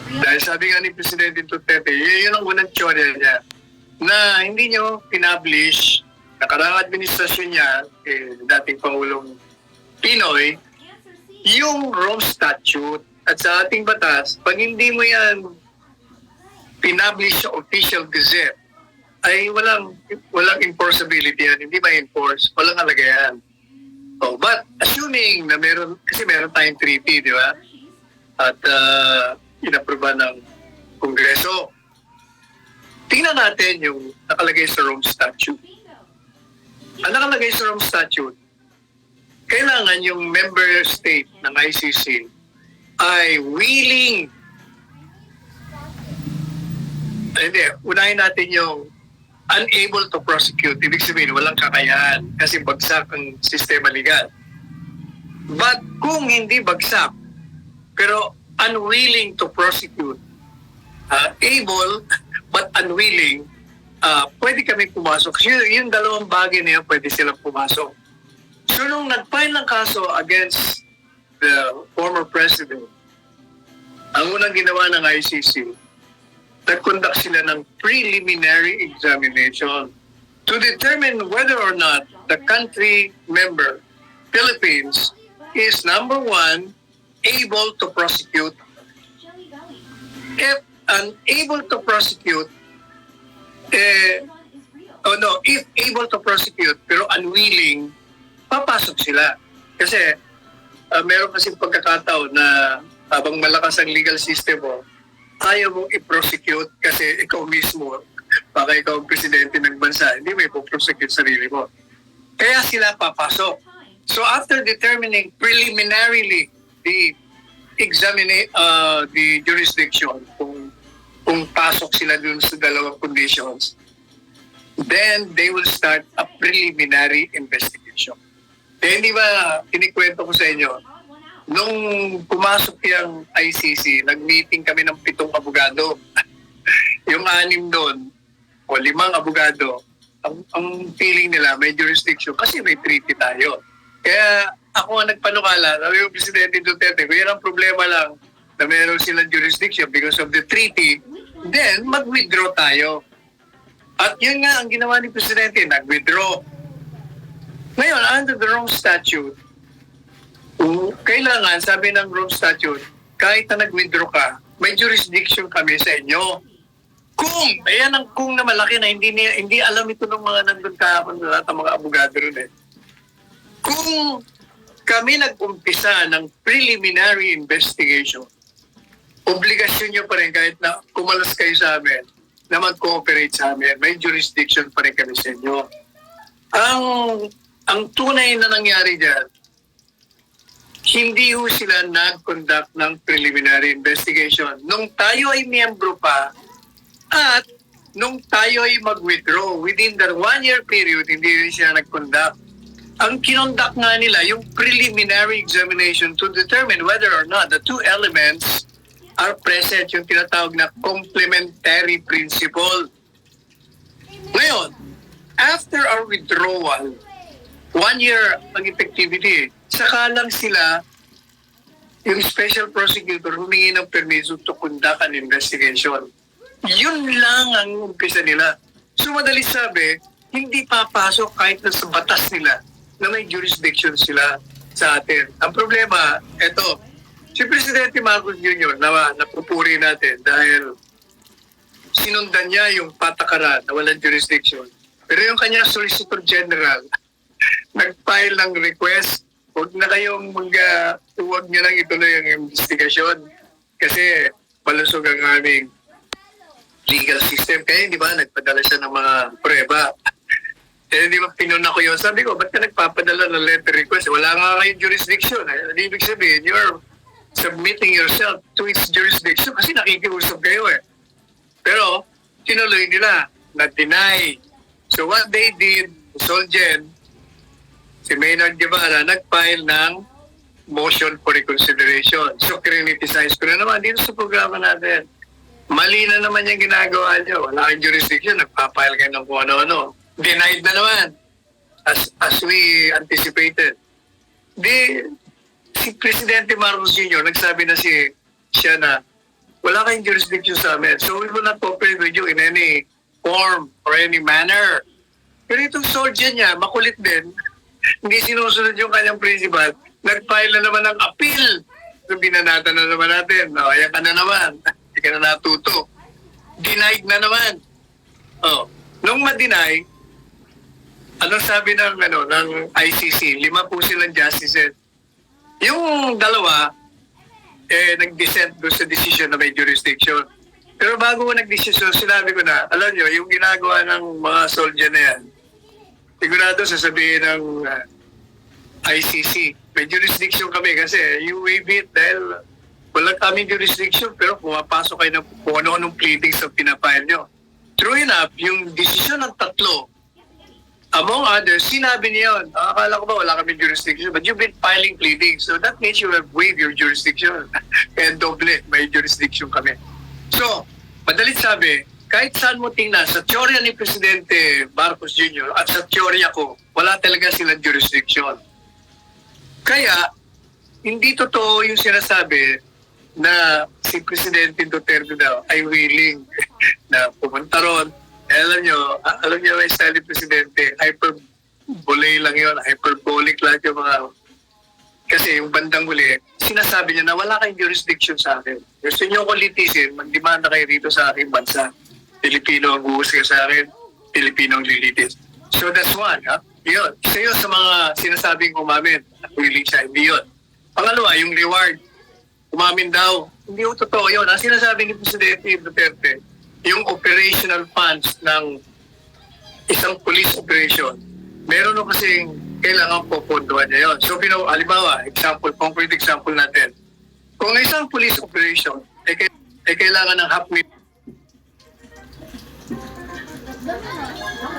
Dahil sabi nga ni Presidente Duterte, yun ang unang teorya niya, na hindi nyo pinablish, nakarang administrasyon niya, dating Pangulong Pinoy, yung Rome Statute. At sa ating batas, pag hindi mo yan pinablish sa official gazette, ay walang enforceability yan, hindi ma-enforce, walang alagayan. Oh, but assuming na meron, kasi meron tayong treaty, di ba? At inaproba ng Kongreso. Tingnan natin yung nakalagay sa Rome Statute. Ang nakalagay sa Rome Statute, kailangan yung member state ng ICC ay willing. Hindi, unahin natin yung unable to prosecute. Ibig sabihin, walang kakayahan kasi bagsak ang sistema legal. But kung hindi bagsak, pero unwilling to prosecute, able but unwilling, pwede kami pumasok. Kasi yung dalawang bagay na yun, pwede silang pumasok. So nung nag-file ng kaso against the former president, ang unang ginawa ng ICC, nag-conduct sila ng preliminary examination to determine whether or not the country member, Philippines, is number one, able to prosecute. If unable to prosecute, if able to prosecute pero unwilling, papasok sila. Kasi meron kasing pagkakataon na habang malakas ang legal system mo, ayaw mong i-prosecute kasi ikaw mismo, baka ikaw ang presidente ng bansa, hindi mo i-prosecute sarili mo. Kaya sila papasok. So after determining preliminarily the jurisdiction, kung pasok sila dun sa dalawang conditions, then they will start a preliminary investigation. Kaya hindi ba kinikwento ko sa inyo, nung pumasok yung ICC, nag-meeting kami ng 7 abogado. Yung 6 doon, o 5 abogado, ang feeling nila may jurisdiction kasi may treaty tayo. Kaya ako ang nagpanukala, sabi yung Presidente Duterte, kung yan ang problema lang na meron silang jurisdiction because of the treaty, then mag-withdraw tayo. At yun nga ang ginawa ni Presidente, nag-withdraw. Ngayon, under the Rome Statute, kailangan, sabi ng Rome Statute, kahit na nag-withdraw ka, may jurisdiction kami sa inyo. Kung, ayan ang kung na malaki na hindi alam ito ng mga nandun kahapon lahat ng mga abogado rin eh. Kung kami nag-umpisa ng preliminary investigation, obligasyon nyo pa rin kahit na kumalas kayo sa amin na mag-cooperate sa amin, may jurisdiction pa rin kami sa inyo. Ang tunay na nangyari dyan, hindi ho sila nag-conduct ng preliminary investigation. Nung tayo ay miyembro pa at nung tayo ay mag-withdraw, within the 1-year period, hindi rin sila nag-conduct. Ang kinonduct nga nila, yung preliminary examination to determine whether or not the two elements are present, yung tinatawag na complementary principle. Ngayon, after our withdrawal, 1 year ang effectivity, saka lang sila, yung special prosecutor, humingi ng permiso to conduct an investigation. Yun lang ang umpisa nila. So madali sabi, hindi papasok kahit na sa batas nila na may jurisdiction sila sa atin. Ang problema, eto, si Presidente Marcos Jr. na napupuri natin dahil sinundan niya yung patakaran na walang jurisdiction. Pero yung kanyang Solicitor General, nag-file ng request, huwag na kayong huwag niya lang ituloy ang investigasyon kasi malusog ang aming legal system. Kaya hindi ba, nagpadala siya ng mga prueba. Eh, hindi ba pinuna ko yun? Sabi ko, ba't ka nagpapadala ng letter request? Wala nga kayong jurisdiction. Ibig sabihin, you're submitting yourself to its jurisdiction kasi nakikiusap kayo eh. Pero, tinuloy nila, na-deny. So what they did, Solgen, si Maynard Guevara, nag-file ng motion for reconsideration. So, criticize ko na naman dito sa programa natin. Mali na naman yung ginagawa nyo. Wala kang jurisdiction, nagpa-file kayo ng kung ano-ano. Denied na naman, as we anticipated. Si Presidente Marcos Jr., nagsabi na siya na wala kayong jurisdiction sa amin. So we will not cooperate with you in any form or any manner. Pero itong soldier niya, makulit din, hindi sinusunod yung kanyang principal, nag-file na naman ng appeal. So binanatan na naman natin, no, ayan ka na naman, hindi ka na natuto. Denied na naman. Oh, nung ma-deny, anong sabi ng ICC? 5 po silang justices. Yung dalawa, nag-dissent doon sa decision na may jurisdiction. Pero bago ko nag-decision, sinabi ko na, alam nyo, yung ginagawa ng mga soldier na yan, sigurado sasabihin ng ICC, may jurisdiction kami kasi you waive it dahil walang kaming jurisdiction pero pumapasok kayo ng kung ano-anong pleadings na pinapile nyo. True enough, yung decision ng tatlo, among others, sinabi niya yun. Akala ko ba wala kami jurisdiction? But you've been filing pleadings. So that means you have waived your jurisdiction. And doble, may jurisdiction kami. So, madalit sabi, kahit saan mo tingnan, sa teorya ni Presidente Marcos Jr. at sa teorya ko, wala talaga silang jurisdiction. Kaya, hindi totoo yung sinasabi na si Presidente Duterte daw ay willing na pumunta ron. Alam nyo, may style ni Presidente, hyperbole lang yun, hyperbolic lang yung mga... Kasi yung bandang huli, sinasabi niya na wala kayong jurisdiction sa akin. Gusto niyo ko litisin, magdemanda kayo rito sa aking bansa. Pilipino ang huhusga sa akin, Pilipino ang lilitis. So that's one, ha? Yun. Isa yun sa mga sinasabing umamin at willing siya, hindi yun. Pangalawa, yung reward. Umamin daw. Hindi yung totoo yun. Ang sinasabi ni Presidente Duterte, yung operational funds ng isang police operation, meron o kasing kailangan popondohan niya yun. So, halimbawa, concrete example natin. Kung isang police operation ay kailangan ng 500,000